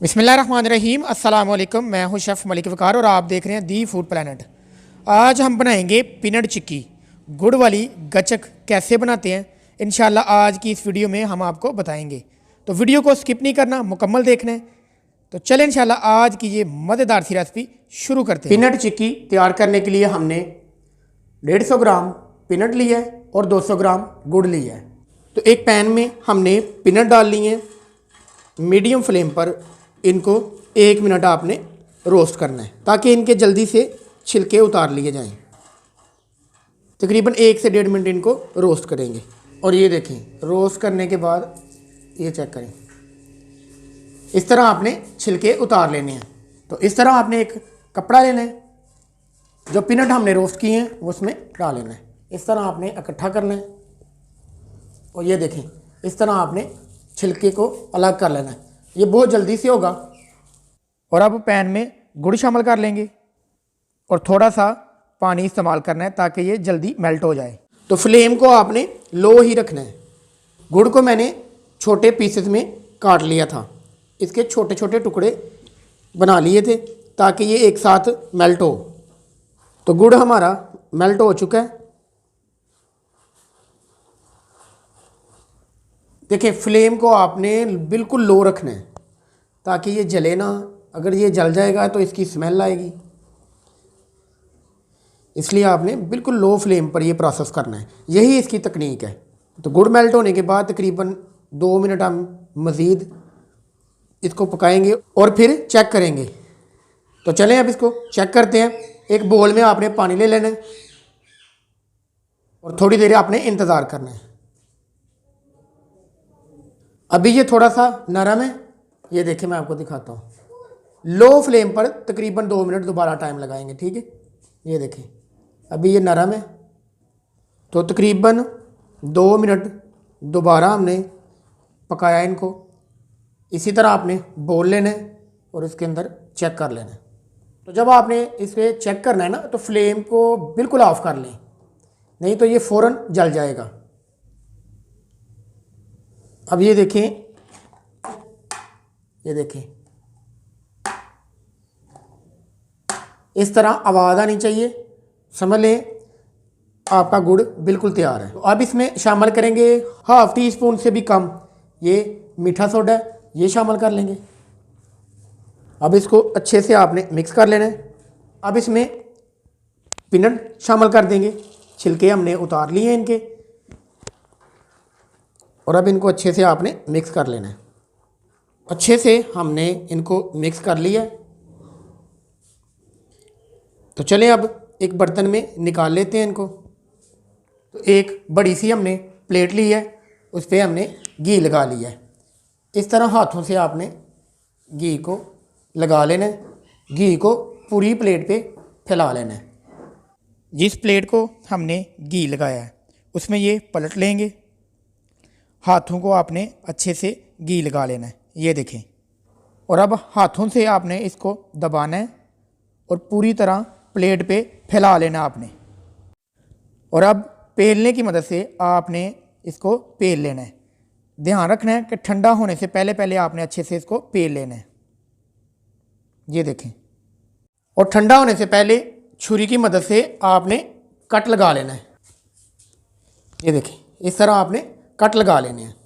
बिस्मिल्लाहिर्रहमानिर्रहीम अस्सलाम वालेकुम। मैं हूं शेफ़ मलिक वकार और आप देख रहे हैं दी फूड प्लानट। आज हम बनाएंगे पीनट चिक्की, गुड़ वाली गचक कैसे बनाते हैं इंशाल्लाह आज की इस वीडियो में हम आपको बताएंगे। तो वीडियो को स्किप नहीं करना, मुकम्मल देखना है। तो चलें इंशाल्लाह आज की ये मज़ेदार सी रेसिपी शुरू करते हैं। पीनट चिक्की तैयार करने के लिए हमने 150 ग्राम पीनट लिया है और 200 ग्राम गुड़ लिया है। तो एक पैन में हमने पीनट डाल लिए हैं। मीडियम फ्लेम पर इनको 1 मिनट आपने रोस्ट करना है ताकि इनके जल्दी से छिलके उतार लिए जाएं। तकरीबन 1 से 1.5 मिनट इनको रोस्ट करेंगे। और ये देखें, रोस्ट करने के बाद ये चेक करें, इस तरह आपने छिलके उतार लेने हैं। तो इस तरह आपने एक कपड़ा लेना है, जो पीनट हमने रोस्ट किए हैं वो उसमें डाल लेना है। इस तरह आपने इकट्ठा करना है और ये देखें, इस तरह आपने छिलके को अलग कर लेना है। ये बहुत जल्दी से होगा। और अब पैन में गुड़ शामिल कर लेंगे और थोड़ा सा पानी इस्तेमाल करना है ताकि ये जल्दी मेल्ट हो जाए। तो फ्लेम को आपने लो ही रखना है। गुड़ को मैंने छोटे पीसेस में काट लिया था, इसके छोटे छोटे टुकड़े बना लिए थे ताकि ये एक साथ मेल्ट हो। तो गुड़ हमारा मेल्ट हो चुका है। देखिए, फ्लेम को आपने बिल्कुल लो रखना है ताकि ये जले ना। अगर ये जल जाएगा तो इसकी स्मेल आएगी, इसलिए आपने बिल्कुल लो फ्लेम पर ये प्रोसेस करना है। यही इसकी तकनीक है। तो गुड़ मेल्ट होने के बाद तकरीबन 2 मिनट हम मज़ीद इसको पकाएंगे और फिर चेक करेंगे। तो चलें अब इसको चेक करते हैं। एक बोल में आपने पानी ले लेना है और थोड़ी देर आपने इंतज़ार करना है। अभी ये थोड़ा सा नरम है, ये देखिए मैं आपको दिखाता हूँ। लो फ्लेम पर तकरीबन 2 मिनट दोबारा टाइम लगाएंगे, ठीक है। ये देखिए अभी ये नरम है। तो तकरीबन 2 मिनट दोबारा हमने पकाया इनको। इसी तरह आपने बोल लेना है और इसके अंदर चेक कर लेना है। तो जब आपने इसे चेक करना है ना, तो फ्लेम को बिल्कुल ऑफ कर लें, नहीं तो ये फ़ौरन जल जाएगा। अब ये देखें, ये देखें, इस तरह आवाज़ आनी चाहिए, समझ लें आपका गुड़ बिल्कुल तैयार है। तो अब इसमें शामिल करेंगे 1/2 टीस्पून से भी कम ये मीठा सोडा, ये शामिल कर लेंगे। अब इसको अच्छे से आपने मिक्स कर लेना है। अब इसमें पीनट शामिल कर देंगे, छिलके हमने उतार लिए हैं इनके। और अब इनको अच्छे से आपने मिक्स कर लेना है। अच्छे से हमने इनको मिक्स कर लिया। तो चलें अब एक बर्तन में निकाल लेते हैं इनको। तो एक बड़ी सी हमने प्लेट ली है, उस पर हमने घी लगा लिया है। इस तरह हाथों से आपने घी को लगा लेना है। घी को पूरी प्लेट पे फैला लेना है। जिस प्लेट को हमने घी लगाया है उसमें ये पलट लेंगे। हाथों को आपने अच्छे से घी लगा लेना है, ये देखें। और अब हाथों से आपने इसको दबाना है और पूरी तरह प्लेट पे फैला लेना आपने। और अब पेलने की मदद से आपने इसको पेल लेना है। ध्यान रखना है कि ठंडा होने से पहले पहले आपने अच्छे से इसको पेल लेना है, ये देखें। और ठंडा होने से पहले छुरी की मदद से आपने कट लगा लेना है, ये देखें। इस तरह आपने कट लगा लेने हैं।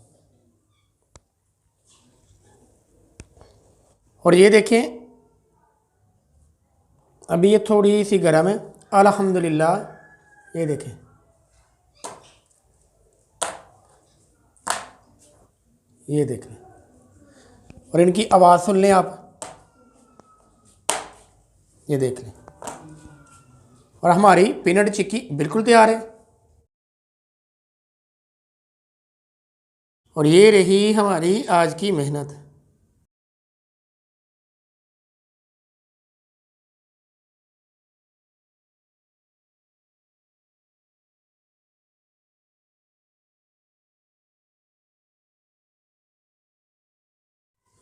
और ये देखें अभी ये थोड़ी सी गर्म है, अल्हम्दुलिल्लाह। ये देखें, ये देखें। और इनकी आवाज़ सुन लें आप, ये देख लें। और हमारी पीनट चिक्की बिल्कुल तैयार है। और ये रही हमारी आज की मेहनत।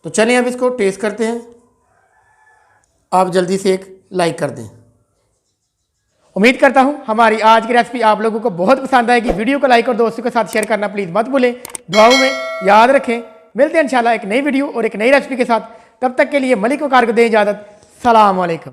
तो चलें अब इसको टेस्ट करते हैं। आप जल्दी से एक लाइक कर दें। उम्मीद करता हूं हमारी आज की रेसिपी आप लोगों को बहुत पसंद आएगी। वीडियो को लाइक और दोस्तों के साथ शेयर करना प्लीज़ मत भूलें। दुआओं में याद रखें। मिलते हैं इंशाल्लाह एक नई वीडियो और एक नई रेसिपी के साथ। तब तक के लिए मलिक वकार को दें इजाज़त। सलाम अलैकुम।